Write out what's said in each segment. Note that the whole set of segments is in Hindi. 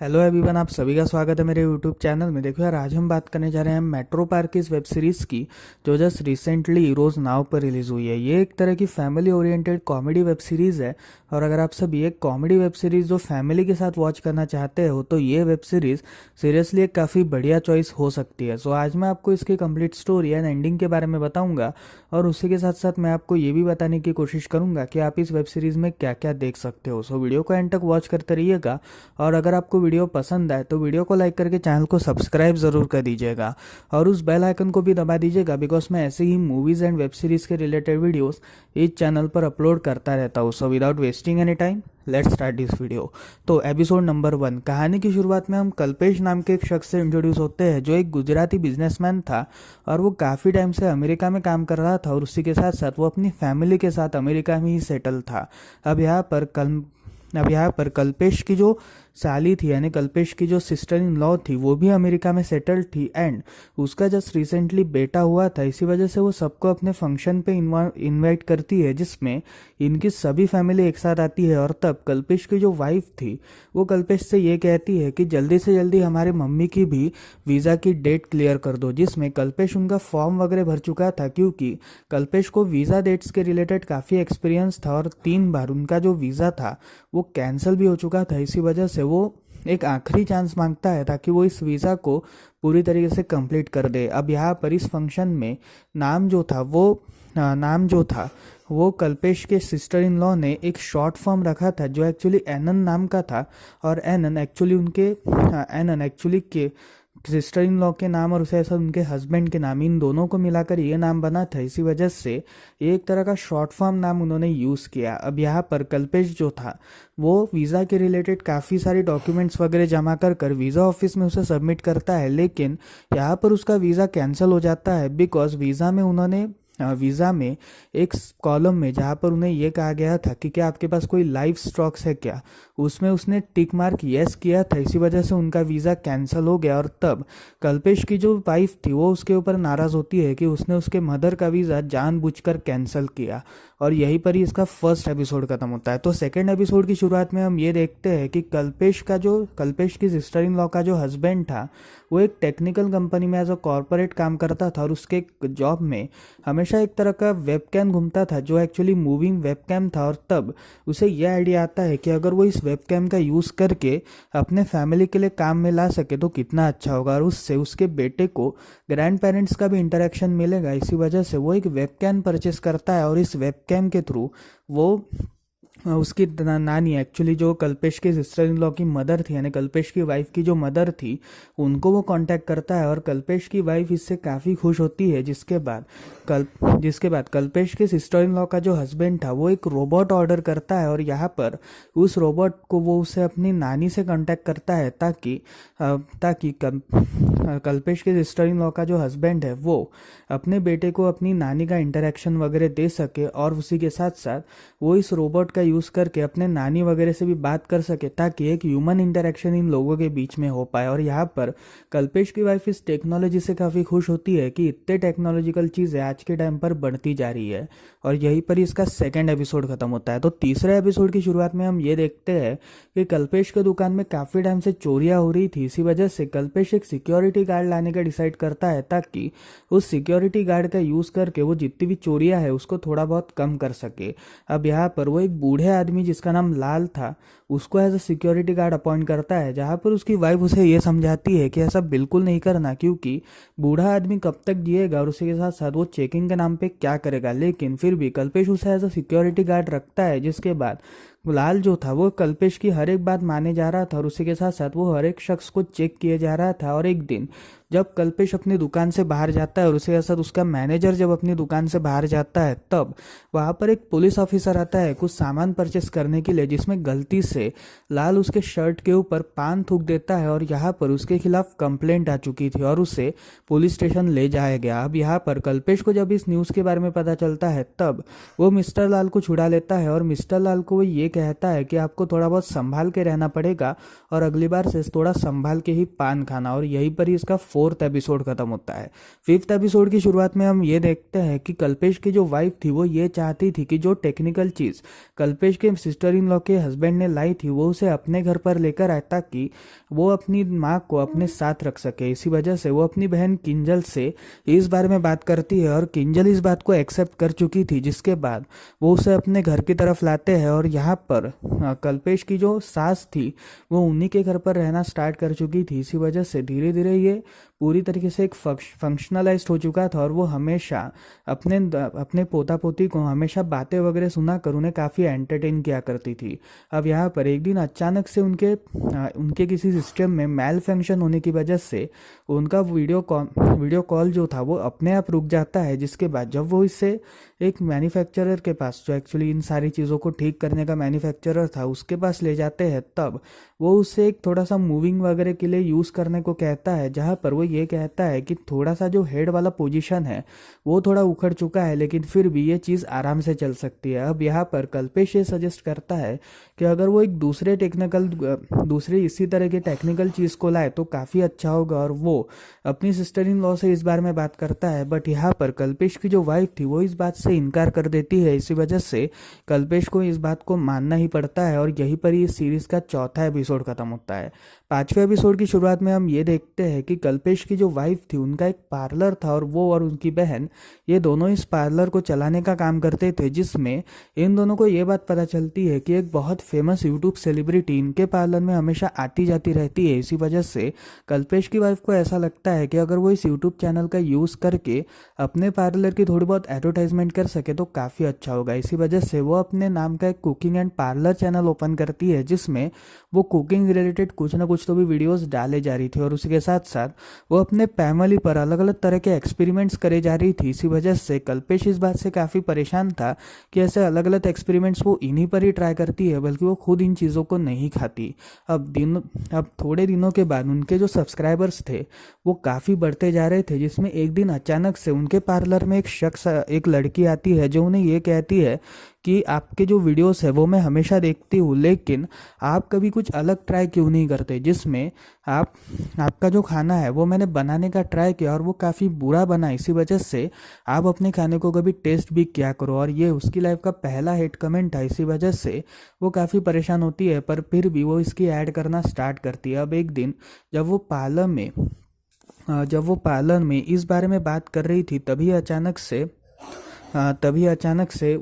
हेलो एवरीवन, आप सभी का स्वागत है मेरे यूट्यूब चैनल में। देखो यार, आज हम बात करने जा रहे हैं मेट्रो पार्क की इस वेब सीरीज़ की, जो जस्ट रिसेंटली ईरोज नाउ पर रिलीज़ हुई है। ये एक तरह की family oriented comedy web series है। और अगर आप सब ये कॉमेडी वेब सीरीज़ जो फैमिली के साथ वॉच करना चाहते हो तो ये वेब सीरीज़ सीरियसली एक काफ़ी बढ़िया चॉइस हो सकती है। सो आज मैं आपको इसकी कंप्लीट स्टोरी एंड एंडिंग के बारे में बताऊंगा, और उसी के साथ साथ मैं आपको ये भी बताने की कोशिश करूंगा कि आप इस वेब सीरीज़ में क्या क्या देख सकते हो। सो वीडियो को एंड तक वॉच करते रहिएगा, और अगर आपको वीडियो पसंद आए तो वीडियो को लाइक करके चैनल को सब्सक्राइब ज़रूर कर दीजिएगा, और उस बेल आइकन को भी दबा दीजिएगा, बिकॉज मैं ऐसे ही मूवीज़ एंड वेब सीरीज़ के रिलेटेड वीडियोस इस चैनल पर अपलोड करता रहता हूँ। So without wasting any time, let's start this video. तो एपिसोड नंबर 1। कहानी की शुरुआत में हम कल्पेश नाम के एक शख्स से इंट्रोड्यूस होते हैं, जो एक गुजराती बिजनेसमैन था, और वो काफ़ी टाइम से अमेरिका में काम कर रहा था, और उसी के साथ साथ वो अपनी फैमिली के साथ अमेरिका में ही सेटल था। अब यहाँ पर कल्पेश की जो साली थी, यानी कल्पेश की जो सिस्टर इन लॉ थी, वो भी अमेरिका में सेटल्ड थी, एंड उसका जस्ट रिसेंटली बेटा हुआ था। इसी वजह से वो सबको अपने फंक्शन पे इनवाइट करती है, जिसमें इनकी सभी फैमिली एक साथ आती है। और तब कल्पेश की जो वाइफ थी, वो कल्पेश से ये कहती है कि जल्दी से जल्दी हमारे मम्मी की भी वीज़ा की डेट क्लियर कर दो, जिसमें कल्पेश उनका फॉर्म वगैरह भर चुका था, क्योंकि कल्पेश को वीज़ा डेट्स के रिलेटेड काफ़ी एक्सपीरियंस था, और 3 बार उनका जो वीज़ा था वो कैंसिल भी हो चुका था। इसी वजह से वो एक आखिरी चांस मांगता है ताकि वो इस वीज़ा को पूरी तरीके से कंप्लीट कर दे। अब यहाँ पर इस फंक्शन में नाम जो था वो कल्पेश के सिस्टर इन लॉ ने एक शॉर्ट फॉर्म रखा था, जो एक्चुअली एनन नाम का था। और एनन एक्चुअली के सिस्टर इन लॉ के नाम और उसे ऐसा उनके हस्बैंड के नाम, इन दोनों को मिलाकर ये नाम बना था। इसी वजह से ये एक तरह का शॉर्ट फॉर्म नाम उन्होंने यूज़ किया। अब यहाँ पर कल्पेश जो था वो वीज़ा के रिलेटेड काफ़ी सारी डॉक्यूमेंट्स वगैरह जमा कर वीज़ा ऑफिस में उसे सबमिट करता है, लेकिन यहाँ पर उसका वीज़ा कैंसिल हो जाता है, बिकॉज वीज़ा में एक कॉलम में जहाँ पर उन्हें ये कहा गया था कि क्या आपके पास कोई लाइफ स्टॉक्स है क्या, उसमें उसने टिक मार्क यस किया था। इसी वजह से उनका वीज़ा कैंसिल हो गया। और तब कल्पेश की जो वाइफ थी वो उसके ऊपर नाराज़ होती है कि उसने उसके मदर का वीज़ा जानबूझकर कैंसिल किया। और यहीं पर ही इसका फर्स्ट एपिसोड खत्म होता है। तो सेकेंड एपिसोड की शुरुआत में हम ये देखते हैं कि कल्पेश की सिस्टर इन लॉ का जो हस्बैंड था, वो एक टेक्निकल कंपनी में एज अ कॉरपोरेट काम करता था, और उसके जॉब में हमेशा एक तरह का वेबकैम घूमता था, जो एक्चुअली मूविंग वेबकैम था। और तब उसे यह आइडिया आता है कि अगर वो इस वेबकैम का यूज़ करके अपने फैमिली के लिए काम में ला सके तो कितना अच्छा होगा, और उससे उसके बेटे को ग्रैंड पेरेंट्स का भी इंटरेक्शन मिलेगा। इसी वजह से वो एक वेबकैम परचेस करता है, और इस वेबकैम के थ्रू वो उसकी नानी, एक्चुअली जो कल्पेश के सिस्टर इन लॉ की मदर थी, यानी कल्पेश की वाइफ की जो मदर थी, उनको वो कांटेक्ट करता है। और कल्पेश की वाइफ इससे काफ़ी खुश होती है। जिसके बाद कल्पेश के सिस्टर इन लॉ का जो हस्बैंड था, वो एक रोबोट ऑर्डर करता है, और यहाँ पर उस रोबोट को वो उसे अपनी नानी से कांटेक्ट करता है, ताकि कल्पेश के सिस्टर इन लॉ का जो हस्बैंड है वो अपने बेटे को अपनी नानी का इंटरेक्शन वगैरह दे सके, और उसी के साथ साथ वो इस रोबोट का यूज़ करके अपने नानी वगैरह से भी बात कर सके, ताकि एक ह्यूमन इंटरेक्शन इन लोगों के बीच में हो पाए। और यहाँ पर कल्पेश की वाइफ इस टेक्नोलॉजी से काफ़ी खुश होती है कि इतने टेक्नोलॉजिकल चीज़ें आज के टाइम पर बढ़ती जा रही है। और यहीं पर इसका सेकेंड एपिसोड खत्म होता है। तो तीसरे एपिसोड की शुरुआत में हम ये देखते हैं कि कल्पेश के दुकान में काफ़ी टाइम से चोरियाँ हो रही थी। इसी वजह से कल्पेश एक सिक्योरिटी गार्ड लाने का डिसाइड करता है, ताकि उस सिक्योरिटी गार्ड का यूज़ करके वो जितनी भी चोरियाँ है उसको थोड़ा बहुत कम कर सके। अब यहाँ पर वो एक बूढ़े आदमी जिसका नाम लाल था, उसको as a security guard appoint करता है, जहाँ पर उसकी वाइफ उसे ये समझाती है कि ऐसा बिल्कुल नहीं करना, क्योंकि बूढ़ा आदमी कब तक जिएगा और उसी के साथ साथ वो चेकिंग के नाम पे क्या करेगा। लेकिन फिर भी कल्पेश उसे एज अ सिक्योरिटी गार्ड रखता है, जिसके बाद लाल जो था वो कल्पेश की हर एक बात माने जा रहा था, और उसी के साथ साथ वो हर एक शख्स को चेक किए जा रहा था। और एक दिन जब कल्पेश अपनी दुकान से बाहर जाता है, और उसी के साथ उसका मैनेजर जब अपनी दुकान से बाहर जाता है, तब वहाँ पर एक पुलिस ऑफिसर आता है कुछ सामान परचेस करने के लिए, जिसमें गलती से लाल उसके शर्ट के ऊपर पान थूक देता है, और यहाँ पर उसके खिलाफ कंप्लेंट आ चुकी थी, और उसे पुलिस स्टेशन ले जाया गया। अब यहाँ पर कल्पेश को जब इस न्यूज़ के बारे में पता चलता है, तब वो मिस्टर लाल को छुड़ा लेता है, और मिस्टर लाल को वो ये कहता है कि आपको थोड़ा बहुत संभाल के रहना पड़ेगा और अगली बार से थोड़ा संभाल के ही पान खाना, और यहीं पर ही इसका 4th एपिसोड खत्म होता है। 5th एपिसोड की शुरुआत में हम ये देखते हैं कि कल्पेश की जो वाइफ थी वो ये चाहती थी कि जो टेक्निकल चीज़ कल्पेश के सिस्टर इन लॉ के हस्बैंड ने लाई थी वो उसे अपने घर पर लेकर आए, ताकि वो अपनी माँ को अपने साथ रख सके। इसी वजह से वो अपनी बहन किंजल से इस बारे में बात करती है और किंजल इस बात को एक्सेप्ट कर चुकी थी, जिसके बाद वो उसे अपने घर की तरफ लाते हैं। और यहाँ पर कल्पेश की जो सास थी वो उन्हीं के घर पर रहना स्टार्ट कर चुकी थी। इसी वजह से धीरे धीरे ये पूरी तरीके से एक फंक्शनलाइज्ड हो चुका था और वो हमेशा अपने पोता पोती को हमेशा बातें वगैरह सुना कर उन्हें काफ़ी एंटरटेन किया करती थी। अब यहाँ पर एक दिन अचानक से उनके किसी सिस्टम में मेल फंक्शन होने की वजह से उनका वीडियो कॉल जो था वो अपने आप रुक जाता है, जिसके बाद जब वो इससे एक मैन्युफैक्चरर के पास, जो एक्चुअली इन सारी चीज़ों को ठीक करने का मैन्युफैक्चरर था, उसके पास ले जाते हैं। तब वो उससे एक थोड़ा सा मूविंग वगैरह के लिए यूज़ करने को कहता है, जहाँ पर वो ये कहता है कि थोड़ा सा जो हेड वाला पोजीशन है वो थोड़ा उखड़ चुका है, लेकिन फिर भी ये चीज़ आराम से चल सकती है। अब यहाँ पर कल्पेश ये सजेस्ट करता है कि अगर वो एक दूसरे इसी तरह के टेक्निकल चीज़ को लाए तो काफ़ी अच्छा होगा, और वो अपनी सिस्टर इन लॉ से इस बारे में बात करता है। बट यहाँ पर कल्पेश की जो वाइफ थी वो इस बात से इनकार कर देती है। इसी वजह से कल्पेश को इस बात को मानना ही पड़ता है और यहीं पर इस सीरीज का 4था एपिसोड खत्म होता है। 5वें एपिसोड की शुरुआत में हम ये देखते हैं कि कल्पेश की जो वाइफ थी उनका एक पार्लर था और वो और उनकी बहन ये दोनों इस पार्लर को चलाने का काम करते थे, जिसमें इन दोनों को ये बात पता चलती है कि एक बहुत फेमस यूट्यूब सेलिब्रिटी इनके पार्लर में हमेशा आती जाती रहती है। इसी वजह से कल्पेश की वाइफ को ऐसा लगता है कि अगर वो इस यूट्यूब चैनल का यूज़ करके अपने पार्लर की थोड़ी बहुत एडवर्टाइजमेंट कर सके तो काफ़ी अच्छा होगा। इसी वजह से वो अपने नाम का एक cooking and parlour channel open करती है, जिसमें वो कुकिंग रिलेटेड कुछ ना कुछ तो भी वीडियोस डाले जा रही थी, और उसी के साथ साथ वो अपने फैमिली पर अलग अलग तरह के एक्सपेरिमेंट्स करे जा रही थी। इसी वजह से कल्पेश इस बात से काफ़ी परेशान था कि ऐसे अलग अलग एक्सपेरिमेंट्स वो इन्हीं पर ही ट्राई करती है, बल्कि वो खुद इन चीज़ों को नहीं खाती। अब थोड़े दिनों के बाद उनके जो सब्सक्राइबर्स थे वो काफ़ी बढ़ते जा रहे थे, जिसमें एक दिन अचानक से उनके पार्लर में एक लड़की आती है जो उन्हें ये कहती है कि आपके जो वीडियोस है वो मैं हमेशा देखती हूँ, लेकिन आप कभी कुछ अलग ट्राई क्यों नहीं करते, जिसमें आपका जो खाना है वो मैंने बनाने का ट्राई किया और वो काफ़ी बुरा बना। इसी वजह से आप अपने खाने को कभी टेस्ट भी किया करो, और ये उसकी लाइफ का पहला हेट कमेंट था। इसी वजह से वो काफ़ी परेशान होती है, पर फिर भी वो इसकी ऐड करना स्टार्ट करती है। अब एक दिन जब वो पार्लर में इस बारे में बात कर रही थी, तभी अचानक से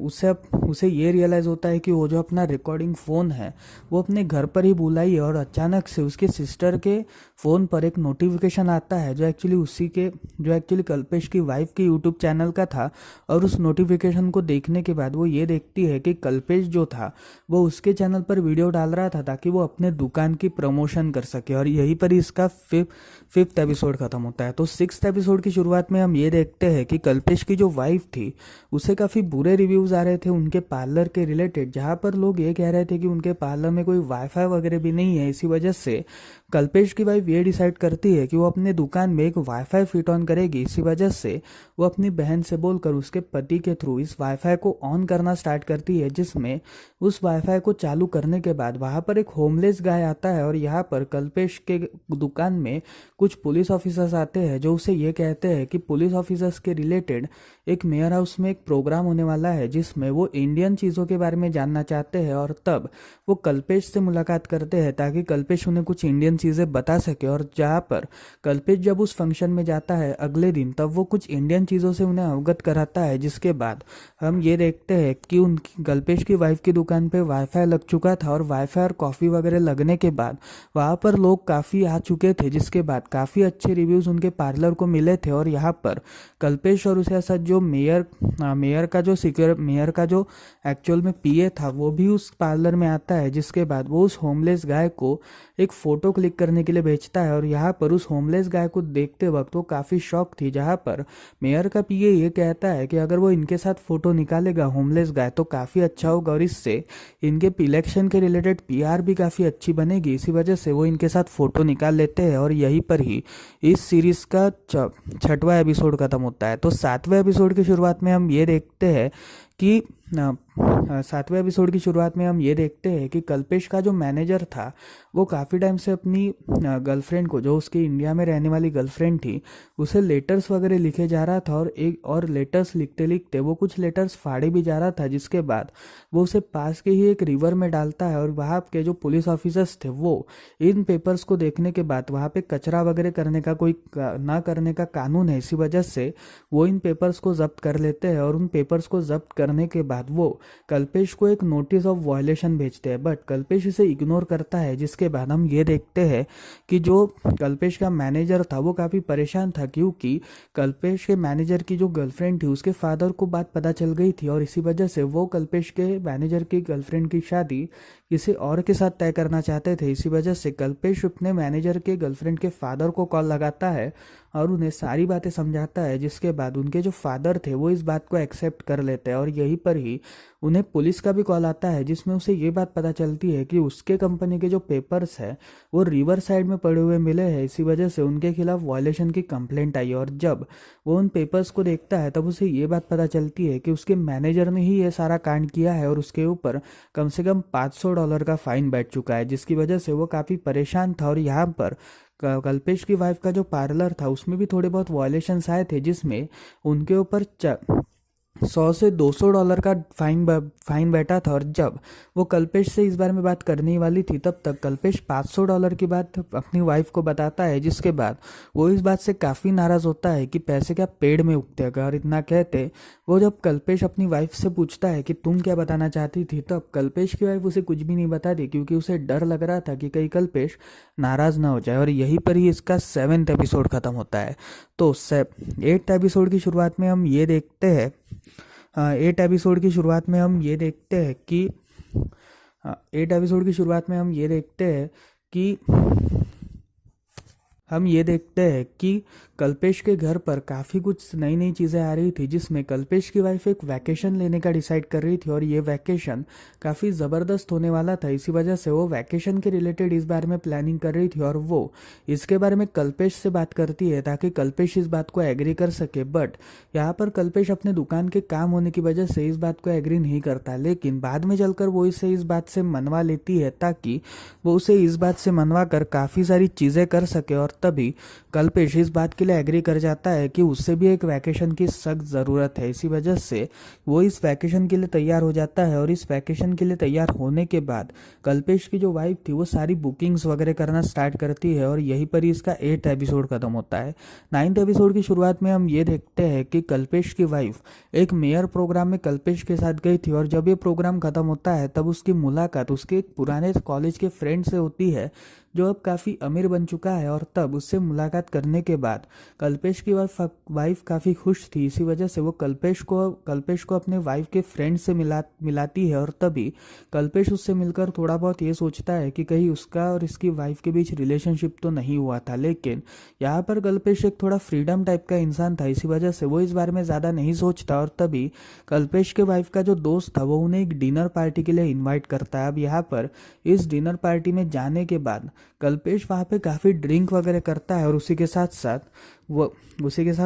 उसे ये रियलाइज़ होता है कि वो जो अपना रिकॉर्डिंग फ़ोन है वो अपने घर पर ही बुलाई है, और अचानक से उसके सिस्टर के फ़ोन पर एक नोटिफिकेशन आता है जो एक्चुअली कल्पेश की वाइफ के यूट्यूब चैनल का था। और उस नोटिफिकेशन को देखने के बाद वो ये देखती है कि कल्पेश जो था वो उसके चैनल पर वीडियो डाल रहा था ताकि वो अपने दुकान की प्रमोशन कर सके, और यहीं पर ही इसका 5th एपिसोड खत्म होता है। तो 6th एपिसोड की शुरुआत में हम ये देखते हैं कि कल्पेश की जो वाइफ थी उसे काफ़ी बुरे रिव्यूज़ आ रहे थे उनके पार्लर के रिलेटेड, जहाँ पर लोग ये कह रहे थे कि उनके पार्लर में कोई वाईफाई वगैरह भी नहीं है। इसी वजह से कल्पेश की वाइफ ये डिसाइड करती है कि वो अपने दुकान में एक वाईफाई फिट ऑन करेगी। इसी वजह से वो अपनी बहन से बोलकर उसके पति के थ्रू इस वाईफाई को ऑन करना स्टार्ट करती है, जिसमें उस वाईफाई को चालू करने के बाद वहाँ पर एक होमलेस गाय आता है, और यहाँ पर कल्पेश के दुकान में कुछ पुलिस ऑफिसर्स आते हैं जो उसे ये कहते हैं कि पुलिस ऑफिसर्स के रिलेटेड एक मेयर हाउस में एक प्रोग्राम होने वाला है जिसमें वो इंडियन चीज़ों के बारे में जानना चाहते हैं। और तब वो कल्पेश से मुलाकात करते हैं ताकि कल्पेश उन्हें कुछ इंडियन चीज़ें बता सके, और जहाँ पर कल्पेश जब उस फंक्शन में जाता है अगले दिन, तब वो कुछ इंडियन चीज़ों से उन्हें अवगत कराता है। जिसके बाद हम ये देखते हैं कि उनकी कल्पेश की वाइफ की दुकान पे वाईफाई लग चुका था, और वाईफाई और कॉफ़ी वगैरह लगने के बाद वहाँ पर लोग काफ़ी आ चुके थे, जिसके बाद काफ़ी अच्छे रिव्यूज़ उनके पार्लर को मिले थे। और यहाँ पर कल्पेश और उसके साथ जो मेयर का जो एक्चुअल में पीए था वो भी उस पार्लर में आता है, जिसके बाद वो उस होमलेस गाय को एक फ़ोटो क्लिक करने के लिए भेजता है। और यहाँ पर उस होमलेस गाय को देखते वक्त वो काफ़ी शॉक थी, जहाँ पर मेयर का पीए ये कहता है कि अगर वो इनके साथ फ़ोटो निकालेगा होमलेस गाय तो काफ़ी अच्छा होगा, और इससे इनके इलेक्शन के रिलेटेड पीआर भी काफ़ी अच्छी बनेगी। इसी वजह से वो इनके साथ फ़ोटो निकाल लेते हैं, और यहीं पर ही इस सीरीज़ का 6वां एपिसोड खत्म होता है। तो 7वें एपिसोड की शुरुआत में हम ये देखते हैं कि 7वें एपिसोड की शुरुआत में हम ये देखते हैं कि कल्पेश का जो मैनेजर था वो काफ़ी टाइम से अपनी गर्लफ्रेंड को, जो उसकी इंडिया में रहने वाली गर्लफ्रेंड थी, उसे लेटर्स वगैरह लिखे जा रहा था और लेटर्स लिखते लिखते वो कुछ लेटर्स फाड़े भी जा रहा था, जिसके बाद वो उसे पास के ही एक रिवर में डालता है। और वहाँ के जो पुलिस ऑफिसर्स थे वो इन पेपर्स को देखने के बाद, वहाँ पे कचरा वगैरह करने का ना करने का कानून है, इसी वजह से वो इन पेपर्स को जब्त कर लेते हैं। और उन पेपर्स को जब्त करने के बाद वो कल्पेश को एक नोटिस ऑफ वायलेशन भेजते हैं, बट कल्पेश इसे इग्नोर करता है। जिसके बाद हम ये देखते हैं कि जो कल्पेश का मैनेजर था वो काफ़ी परेशान था, क्योंकि कल्पेश के मैनेजर की जो गर्लफ्रेंड थी उसके फादर को बात पता चल गई थी, और इसी वजह से वो कल्पेश के मैनेजर की गर्लफ्रेंड की शादी किसी और के साथ तय करना चाहते थे। इसी वजह से कल्पेश अपने मैनेजर के गर्लफ्रेंड के फादर को कॉल लगाता है और उन्हें सारी बातें समझाता है, जिसके बाद उनके जो फादर थे वो इस बात को एक्सेप्ट कर लेते हैं। और यहीं पर ही उन्हें पुलिस का भी कॉल आता है, जिसमें उसे ये बात पता चलती है कि उसके कंपनी के जो पेपर्स है वो रिवर साइड में पड़े हुए मिले हैं। इसी वजह से उनके खिलाफ वायलेशन की कंप्लेंट आई, और जब वो उन पेपर्स को देखता है तब उसे ये बात पता चलती है कि उसके मैनेजर ने ही ये सारा कांड किया है, और उसके ऊपर कम से कम $500 का फाइन बैठ चुका है, जिसकी वजह से वो काफ़ी परेशान था। और यहाँ पर कल्पेश की वाइफ का जो पार्लर था उसमें भी थोड़े बहुत वायलेशंस आए थे, जिसमें उनके ऊपर $100 से $200 का फाइन बैठा था। और जब वो कल्पेश से इस बारे में बात करने वाली थी तब तक कल्पेश $500 की बात अपनी वाइफ को बताता है, जिसके बाद वो इस बात से काफ़ी नाराज़ होता है कि पैसे क्या पेड़ में उगते हैं। और इतना कहते वो जब कल्पेश अपनी वाइफ से पूछता है कि तुम क्या बताना चाहती थी, तब कल्पेश की वाइफ उसे कुछ भी नहीं बताती, क्योंकि उसे डर लग रहा था कि कहीं कल्पेश नाराज़ ना हो जाए। और यहीं पर ही इसका 7वां एपिसोड ख़त्म होता है। तो 8 एपिसोड की शुरुआत में हम ये देखते हैं 8 एपिसोड की शुरुआत में हम ये देखते हैं कि 8 एपिसोड की शुरुआत में हम ये देखते हैं कि कल्पेश के घर पर काफ़ी कुछ नई नई चीज़ें आ रही थी, जिसमें कल्पेश की वाइफ एक वैकेशन लेने का डिसाइड कर रही थी, और ये वैकेशन काफ़ी ज़बरदस्त होने वाला था। इसी वजह से वो वैकेशन के रिलेटेड इस बारे में प्लानिंग कर रही थी, और वो इसके बारे में कल्पेश से बात करती है ताकि कल्पेश इस बात को एग्री कर सके। बट यहाँ पर कल्पेश अपने दुकान के काम होने की वजह से इस बात को एग्री नहीं करता, लेकिन बाद में चलकर वो इसे इस बात से मनवा लेती है ताकि वो उसे इस बात से मनवा कर काफ़ी सारी चीज़ें कर सके। और तभी कल्पेश इस बात के लिए एग्री कर जाता है कि उससे भी एक वैकेशन की सख्त ज़रूरत है। इसी वजह से वो इस वैकेशन के लिए तैयार हो जाता है, और इस वैकेशन के लिए तैयार होने के बाद कल्पेश की जो वाइफ थी वो सारी बुकिंग्स वगैरह करना स्टार्ट करती है, और यहीं पर ही इसका 8 एपिसोड खत्म होता है। 9वें एपिसोड की शुरुआत में हम ये देखते हैं कि कल्पेश की वाइफ एक मेयर प्रोग्राम में कल्पेश के साथ गई थी, और जब ये प्रोग्राम खत्म होता है तब उसकी मुलाकात उसके एक पुराने कॉलेज के फ्रेंड से होती है, जो अब काफ़ी अमीर बन चुका है। और तब उससे मुलाकात करने के बाद कल्पेश की वाइफ काफ़ी खुश थी। इसी वजह से वो कल्पेश को अपने वाइफ के फ्रेंड से मिलाती है, और तभी कल्पेश उससे मिलकर थोड़ा बहुत ये सोचता है कि कहीं उसका और इसकी वाइफ के बीच रिलेशनशिप तो नहीं हुआ था। लेकिन यहाँ पर कल्पेश एक थोड़ा फ्रीडम टाइप का इंसान था, इसी वजह से वो इस बारे में ज़्यादा नहीं सोचता। और तभी कल्पेश के वाइफ का जो दोस्त था वो उन्हें एक डिनर पार्टी के लिए इन्वाइट करता है। अब यहाँ पर इस डिनर पार्टी में जाने के बाद कल्पेश वहाँ पे काफ़ी ड्रिंक वगैरह करता है, और उसी के साथ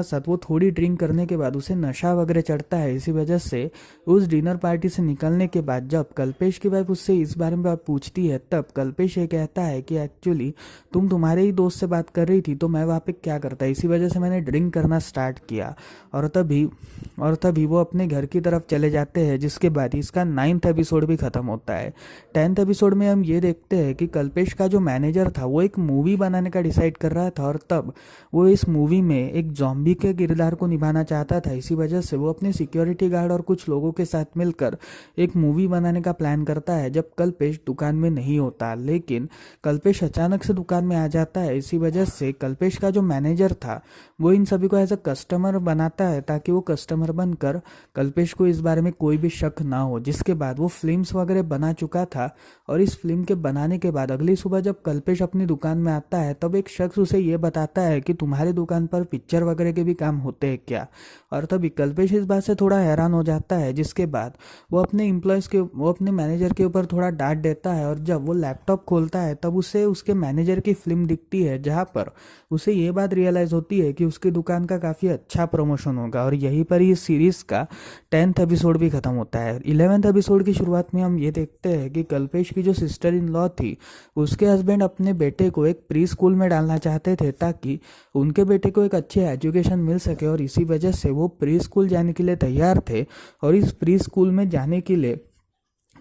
साथ वो थोड़ी ड्रिंक करने के बाद उसे नशा वगैरह चढ़ता है। इसी वजह से उस डिनर पार्टी से निकलने के बाद जब कल्पेश की वाइफ उससे इस बारे में बात पूछती है, तब कल्पेश ये कहता है कि एक्चुअली तुम्हारे ही दोस्त से बात कर रही थी, तो मैं वहाँ पे क्या करता, इसी वजह से मैंने ड्रिंक करना स्टार्ट किया। और तभी वो अपने घर की तरफ चले जाते हैं, जिसके बाद इसका 9वां एपिसोड भी खत्म होता है। 10वें एपिसोड में हम ये देखते हैं कि कल्पेश का जो मैनेजर था वो एक मूवी बनाने का डिसाइड कर रहा था, और तब वो इस मूवी में एक जॉम्बी के किरदार को निभाना चाहता था। इसी वजह से वो अपने सिक्योरिटी गार्ड और कुछ लोगों के साथ मिलकर एक मूवी बनाने का प्लान करता है, जब कल्पेश दुकान में नहीं होता। लेकिन कल्पेश अचानक से दुकान में आ जाता है। इसी वजह से कल्पेश का जो मैनेजर था वो इन सभी को एज अ कस्टमर बनाता है, ताकि वो कस्टमर बनकर कल्पेश को इस बारे में कोई भी शक ना हो। जिसके बाद वो फिल्म्स वगैरह बना चुका था, और इस फिल्म के बनाने के बाद अगली सुबह जब कल्पेश अपनी दुकान में आता है तब एक शख्स उसे ये बताता है कि तुम्हारी दुकान पर पिक्चर वगैरह के भी काम होते हैं क्या। और तभी कल्पेश इस बात से थोड़ा हैरान हो जाता है, जिसके बाद वो अपने मैनेजर के ऊपर थोड़ा डांट देता है। और जब वो लैपटॉप खोलता है तब उसे उसके मैनेजर की फिल्म दिखती है, जहाँ पर उसे ये बात रियलाइज़ होती है कि उसकी दुकान का काफ़ी अच्छा प्रमोशन होगा। और यहीं पर ही इस सीरीज़ का 10th एपिसोड भी ख़त्म होता है। 11th एपिसोड की शुरुआत में हम ये देखते हैं कि कल्पेश की जो सिस्टर इन लॉ थी, उसके हस्बैंड अपने बेटे को एक प्री स्कूल में डालना चाहते थे ताकि उनके बेटे को एक अच्छी एजुकेशन मिल सके, और इसी वजह से वो प्री स्कूल जाने के लिए तैयार थे। और इस प्री स्कूल में जाने के लिए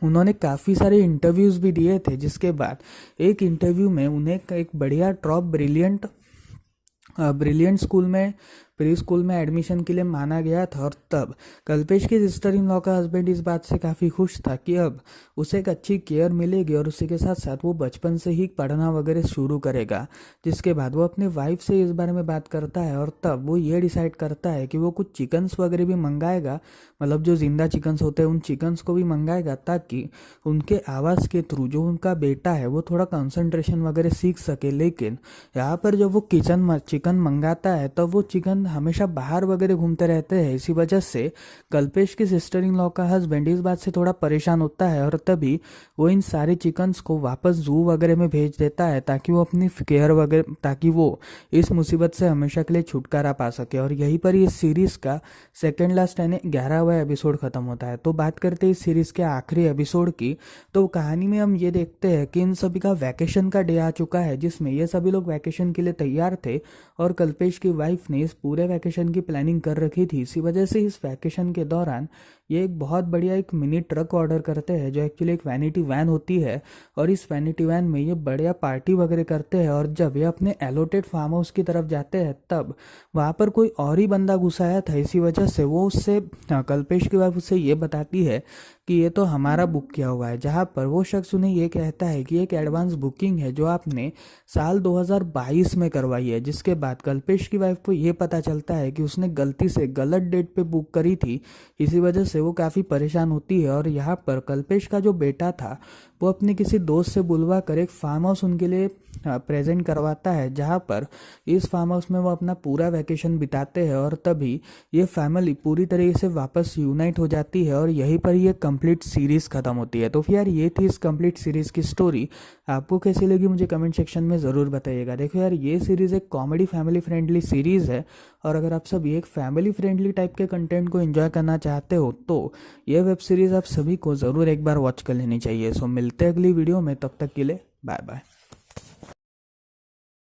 उन्होंने काफ़ी सारे इंटरव्यूज़ भी दिए थे, जिसके बाद एक इंटरव्यू में उन्हें एक बढ़िया टॉप ब्रिलियंट स्कूल में प्री स्कूल में एडमिशन के लिए माना गया था। और तब कल्पेश की सिस्टर इन लॉ का हस्बैंड इस बात से काफ़ी खुश था कि अब उसे एक अच्छी केयर मिलेगी और उसी के साथ साथ वो बचपन से ही पढ़ना वगैरह शुरू करेगा। जिसके बाद वो अपनी वाइफ से इस बारे में बात करता है और तब वो ये डिसाइड करता है कि वो कुछ चिकन्स वगैरह भी मंगाएगा, मतलब जो जिंदा चिकन्स होते हैं उन चिकन्स को भी मंगाएगा, ताकि उनके आवाज़ के थ्रू जो उनका बेटा है वो थोड़ा कंसंट्रेशन वगैरह सीख सके। लेकिन यहाँ पर जब वो चिकन मंगाता है तब वो चिकन हमेशा बाहर वगैरह घूमते रहते हैं। इसी वजह से कल्पेश की सिस्टर इन लॉ का हस्बैंड इस बात से थोड़ा परेशान होता है और तभी वो इन सारे चिकन्स को वापस जू वगैरह में भेज देता है ताकि वो अपनी केयर वगैरह ताकि वो इस मुसीबत से हमेशा के लिए छुटकारा पा सके। और यहीं पर इस सीरीज़ का सेकेंड लास्ट यानी 11वां एपिसोड खत्म होता है। तो बात करते हैं इस सीरीज़ के आखिरी एपिसोड की। तो कहानी में हम ये देखते हैं कि इन सभी का वैकेशन का डे आ चुका है, जिसमें ये सभी लोग वैकेशन के लिए तैयार थे और कल्पेश की वाइफ ने इस पूरे वैकेशन की प्लानिंग कर रखी थी। इसी वजह से इस वैकेशन के दौरान ये एक बहुत बढ़िया एक मिनी ट्रक ऑर्डर करते हैं, जो एक्चुअली एक वैनिटी वैन होती है। और इस वैनिटी वैन में ये बढ़िया पार्टी वगैरह करते हैं। और जब ये अपने एलोटेड फार्म हाउस की तरफ जाते हैं तब वहाँ पर कोई और ही बंदा घुस आया था। इसी वजह से वो उससे कल्पेश की वाइफ उससे ये बताती है कि ये तो हमारा बुक किया हुआ है, जहाँ पर वो शख्स उन्हें ये कहता है कि एक एडवांस बुकिंग है जो आपने साल 2022 में करवाई है। जिसके बाद कल्पेश की वाइफ को ये पता चलता है कि उसने गलती से गलत डेट पे बुक करी थी। इसी वजह से वो काफ़ी परेशान होती है और यहाँ पर कल्पेश का जो बेटा था वो अपने किसी दोस्त से बुलवा कर एक फार्म हाउस उनके लिए प्रेजेंट करवाता है, जहाँ पर इस फार्म हाउस में वो अपना पूरा वैकेशन बिताते हैं। और तभी ये फैमिली पूरी तरीके से वापस यूनाइट हो जाती है और यहीं पर ये कंप्लीट सीरीज़ ख़त्म होती है। तो फिर यार ये थी इस कंप्लीट सीरीज़ की स्टोरी। आपको कैसी लगी मुझे कमेंट सेक्शन में ज़रूर बताइएगा। देखो यार, ये सीरीज़ एक कॉमेडी फैमिली फ्रेंडली सीरीज़ है और अगर आप सभी एक फैमिली फ्रेंडली टाइप के कंटेंट को एंजॉय करना चाहते हो तो ये वेब सीरीज़ आप सभी को ज़रूर एक बार वॉच कर लेनी चाहिए। सो मिलते हैं अगली वीडियो में, तब तक के लिए बाय बाय।